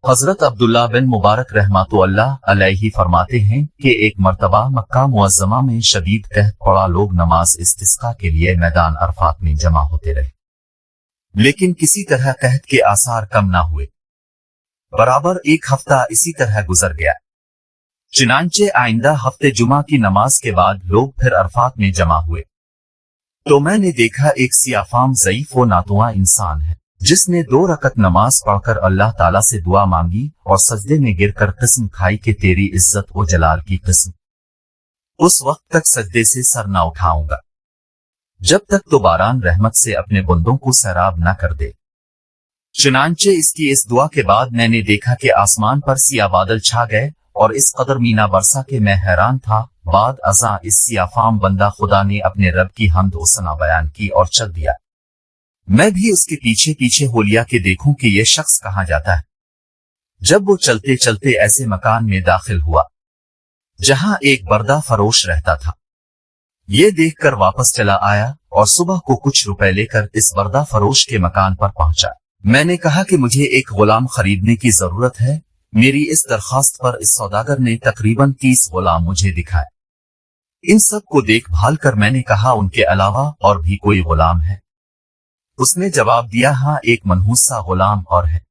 حضرت عبداللہ بن مبارک रहमतुल्लाह अलैहि फरमाते हैं कि एक मर्तबा मक्का मुअज़्ज़मा में शदीद कहत पड़ा, लोग नमाज इस्तिस्का के लिए मैदान अरफात में जमा होते रहे, लेकिन किसी तरह कहत के आसार कम ना हुए। बराबर एक हफ्ता इसी तरह गुजर गया। चुनांचे आइंदा हफ्ते जुमा की नमाज के बाद लोग फिर अरफात में जमा हुए, तो मैंने देखा एक सियाफाम ज़ईफ व नातुआ इंसान है, जिसने 2 रकत नमाज पढ़कर अल्लाह ताला से दुआ मांगी और सजदे में गिरकर कसम खाई कि तेरी इज्जत व जलाल की कसम, उस वक्त तक सजदे से सर न उठाऊंगा जब तक तो बारान रहमत से अपने बंदों को सैराब न कर दे। चुनांचे इसकी इस दुआ के बाद मैंने देखा कि आसमान पर सिया बादल छा गए और इस कदर मीना बरसा के मैं हैरान था। बाद अज़ा इस सियाफाम बंदा खुदा ने अपने रब की हम्द व सना बयान की और चल दिया। मैं भी उसके पीछे पीछे हो लिया कि देखूं कि यह शख्स कहाँ जाता है। जब वो चलते चलते ऐसे मकान में दाखिल हुआ जहां एक बर्दा फरोश रहता था, ये देखकर वापस चला आया और सुबह को कुछ रुपए लेकर इस बर्दा फरोश के मकान पर पहुंचा। मैंने कहा कि मुझे एक गुलाम खरीदने की जरूरत है। मेरी इस दरखास्त पर इस सौदागर ने तकरीबन 30 गुलाम मुझे दिखाए। इन सब को देखभाल कर मैंने कहा, उनके अलावा और भी कोई गुलाम है? उसने जवाब दिया, हाँ, एक मनहूस सा गुलाम और है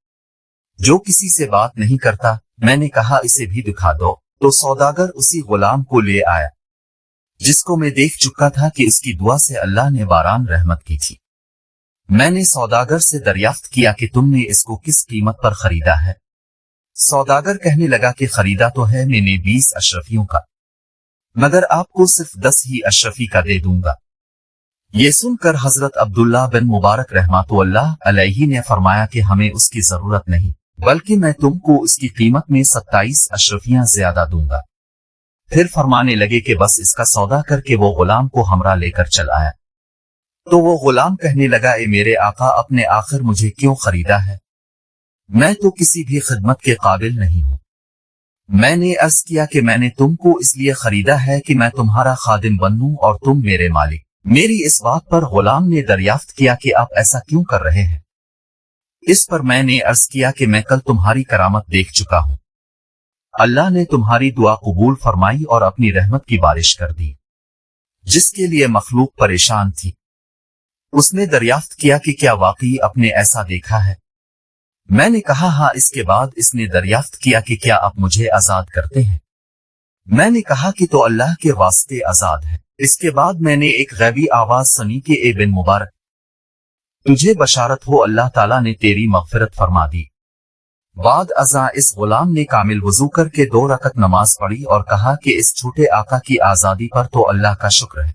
जो किसी से बात नहीं करता। मैंने कहा, इसे भी दिखा दो। तो सौदागर उसी गुलाम को ले आया जिसको मैं देख चुका था कि उसकी दुआ से अल्लाह ने बारान रहमत की थी। मैंने सौदागर से दरियाफ्त किया कि तुमने इसको किस कीमत पर खरीदा है? सौदागर कहने लगा कि खरीदा तो है मैंने 20 अशरफियों का, मगर आपको सिर्फ 10 ही अशरफी का दे दूंगा। ये सुनकर हजरत अब्दुल्ला बिन मुबारक रहमतुल्लाह अलैहि ने फरमाया कि हमें उसकी जरूरत नहीं, बल्कि मैं तुमको उसकी कीमत में 27 अशरफियां ज्यादा दूंगा। फिर फरमाने लगे कि बस इसका सौदा करके वो गुलाम को हमरा लेकर चल आया। तो वो गुलाम कहने लगा, ए मेरे आका, अपने आखिर मुझे क्यों खरीदा है? मैं तो किसी भी खिदमत के काबिल नहीं हूं। मैंने अर्ज किया कि मैंने तुमको इसलिए खरीदा है कि मैं तुम्हारा खादिम बनूं और तुम मेरे मालिक। मेरी इस बात पर गुलाम ने दरियाफ्त किया कि आप ऐसा क्यों कर रहे हैं? इस पर मैंने अर्ज किया कि मैं कल तुम्हारी करामत देख चुका हूं। अल्लाह ने तुम्हारी दुआ कबूल फरमाई और अपनी रहमत की बारिश कर दी, जिसके लिए मखलूक परेशान थी। उसने दरियाफ्त किया कि क्या वाकई आपने ऐसा देखा है? मैंने कहा, हाँ। इसके बाद इसने दरियाफ्त किया कि क्या आप मुझे आजाद करते हैं? मैंने कहा कि तो अल्लाह के वास्ते आजाद है। इसके बाद मैंने एक गैबी आवाज सुनी कि ए बिन मुबारक, तुझे बशारत हो, अल्लाह ताला ने तेरी मगफिरत फरमा दी। बाद अज़ा इस गुलाम ने कामिल वजू करके 2 रकत नमाज पढ़ी और कहा कि इस छोटे आका की आजादी पर तो अल्लाह का शुक्र है,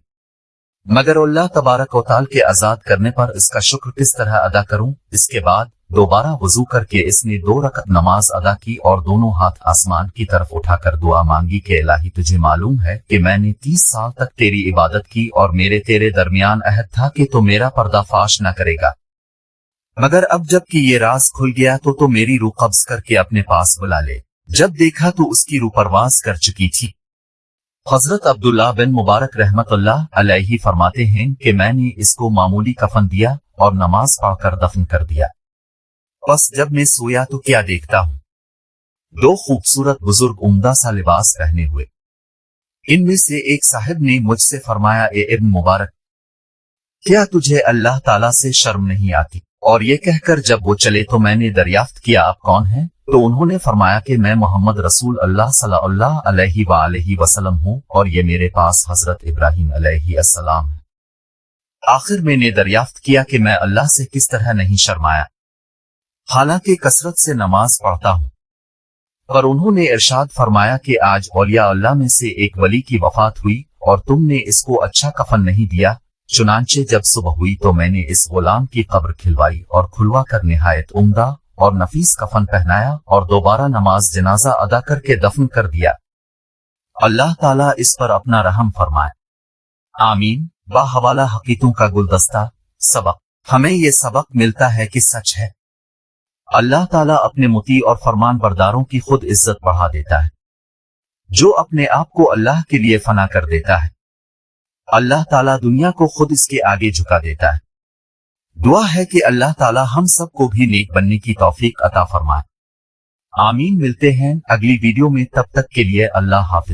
मगर अल्लाह तबारक व तआला के आजाद करने पर इसका शुक्र किस तरह अदा करूं? इसके बाद दोबारा वजू करके इसने 2 रकत नमाज अदा की और दोनों हाथ आसमान की तरफ उठाकर दुआ मांगी कि इलाही, तुझे मालूम है कि मैंने 30 साल तक तेरी इबादत की और मेरे तेरे दरमियान अहद था कि तो मेरा पर्दाफाश न करेगा, मगर अब जबकि ये राज खुल गया तो मेरी रूह कब्ज करके अपने पास बुला ले। जब देखा तो उसकी रूह परवाज कर चुकी थी। हजरत अब्दुल्ला बिन मुबारक रहमतुल्लाह अलैहि फरमाते हैं कि मैंने इसको मामूली कफन दिया और नमाज पढ़कर दफन कर दिया। बस जब मैं सोया तो क्या देखता हूं, 2 खूबसूरत बुजुर्ग उम्दा सा लिबास पहने हुए। इनमें से एक साहिब ने मुझसे फरमाया, ए इब्न मुबारक, क्या तुझे अल्लाह ताला से शर्म नहीं आती? और ये कहकर जब वो चले तो मैंने दरियाफ्त किया, आप कौन हैं? तो उन्होंने फरमाया कि मैं मोहम्मद रसूल अल्लाह सल्लल्लाहु अलैहि वसल्लम हूँ और ये मेरे पास हजरत इब्राहीम अलैहिस्सलाम है। आखिर मैंने दरियाफ्त किया कि मैं अल्लाह से किस तरह नहीं शर्माया, हालांकि कसरत से नमाज पढ़ता हूँ। पर उन्होंने इरशाद फरमाया कि आज औलिया अल्लाह में से एक वली की वफात हुई और तुमने इसको अच्छा कफन नहीं दिया। चुनांचे जब सुबह हुई तो मैंने इस गुलाम की कब्र खिलवाई और खुलवा कर निहायत उम्दा और नफीस कफन पहनाया और दोबारा नमाज जनाजा अदा करके दफन कर दिया। अल्लाह ताला इस पर अपना रहम फरमाए, आमीन। बाहवाला हकीकतों का गुलदस्ता। सबक। हमें ये सबक मिलता है कि सच है, अल्लाह ताला अपने मुती और फरमान बरदारों की खुद इज्जत बढ़ा देता है। जो अपने आप को अल्लाह के लिए फना कर देता है, अल्लाह ताला दुनिया को खुद इसके आगे झुका देता है। दुआ है कि अल्लाह ताला हम सबको भी नेक बनने की तौफीक अता फरमाए। आमीन। मिलते हैं अगली वीडियो में, तब तक के लिए अल्लाह हाफिज।